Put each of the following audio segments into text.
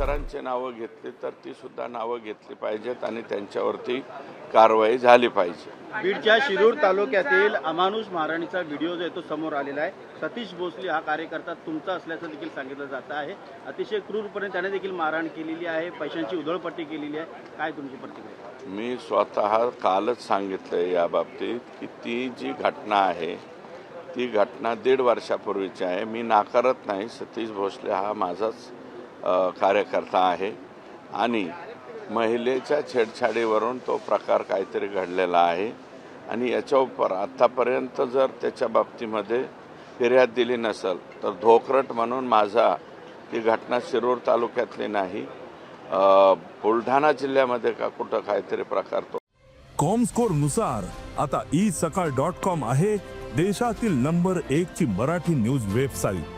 आमदारांची नावं घेतली तर ती सुद्धा नावं घेतली पाहिजेत आणि त्यांच्यावरती कारवाई झाली पाहिजे. बीडच्या शिरूर तालुक्यातील अमानुष मारहाणीचा व्हिडिओ जो आहे तो समोर आलेला आहे. सतीश भोसले हा कार्यकर्ता तुमचा असल्याचं देखील सांगितलं जात आहे. अतिशय क्रूरपणे त्याने देखील मारहाण केलेली आहे, पैशांची उधळपट्टी केलेली आहे. काय तुमची प्रतिक्रिया? मी स्वतः कालच सांगितलं या बाबतीत की ती जी घटना आहे ती घटना 1.5 वर्षापूर्वीची आहे. मी नाकारत नाही, सतीश भोसले हा माझाच कार्यकर्ता आहे आणि महिलेच्या छेडछाडीवरून तो प्रकार काहीतरी घडलेला आहे आणि याच्या आत्तापर्यंत जर त्याच्या बाबतीमध्ये फिर्याद दिली नसेल तर धोकरट म्हणून माझा ती घटना शिरूर तालुक्यातली नाही, बुलढाणा जिल्ह्यामध्ये का कुठं काहीतरी प्रकार तो. कॉमस्कोर नुसार आता isakal.com आहे देशातील नंबर 1 ची मराठी न्यूज वेबसाईट.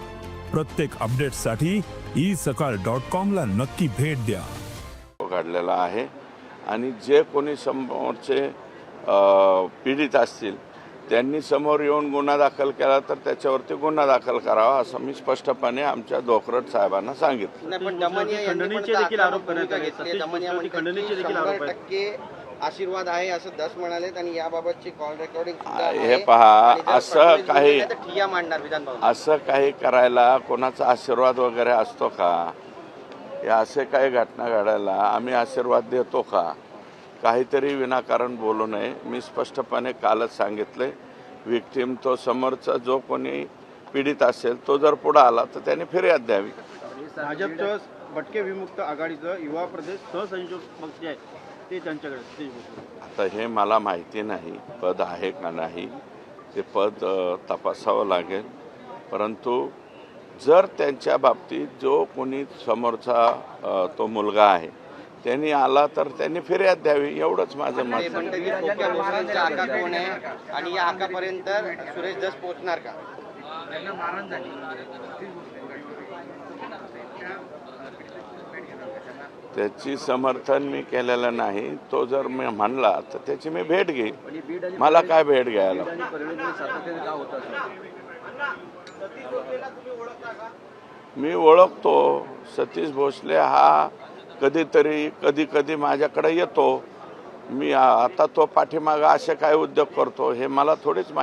प्रत्येक अपडेटसाठी isakal.com ला नक्की भेट द्या. घडलेला आहे आणि जे कोणी समोरचे पीडित असतील त्यांनी समोर येऊन गुन्हा दाखल केला तर त्याच्यावरती गुन्हा दाखल करावा असं मी स्पष्टपणे आमच्या धोकरट साहेबांना सांगितलं. खंडणीचे देखील आरोप करण्यात आले. खंडणीचे देखील आरोप आहेत. आशीर्वाद आहे असं दस म्हणालेत आणि याबाबतची कॉल रेकॉर्डिंग हे पहा, असं काही करायला कोणाचा आशीर्वाद वगैरे असतो का? हे असे काही घटना घडायला आम्ही आशीर्वाद देतो का? काहीतरी विनाकारण बोलू नये. मी स्पष्टपणे कालच सांगितले, विक्टीम तो समोरचा जो कोणी पीडित असेल तो जर पुढे आला तर त्याने फिर्याद द्यावी. भाजपचं भटके विमुक्त आघाडीचं युवा प्रदेश सहसंयोजक पक्ष आहे ते त्यांच्याकडे. आता हे मला माहिती नाही पद आहे का नाही, ते पद तपासावं लागेल. परंतु जर त्यांच्या बाबतीत जो कोणी समोरचा तो मुलगा आहे त्यांनी आला तर त्यांनी फिर्याद द्यावी, एवढंच माझं मत. आणि या आकापर्यंत सुरेश दस पोहोचणार का? त्याची समर्थन मी केलेलं नाही. तो जर मी म्हणला तर त्याची मी भेट घेईन. मला काय भेट घ्यायला? मी ओळखतो. सतीश भोसले हा कधी कधी माझ्याकडे येतो. मी आता तो पाठीमागं असे काय उद्योग करतो हे मला थोडीच माहिती.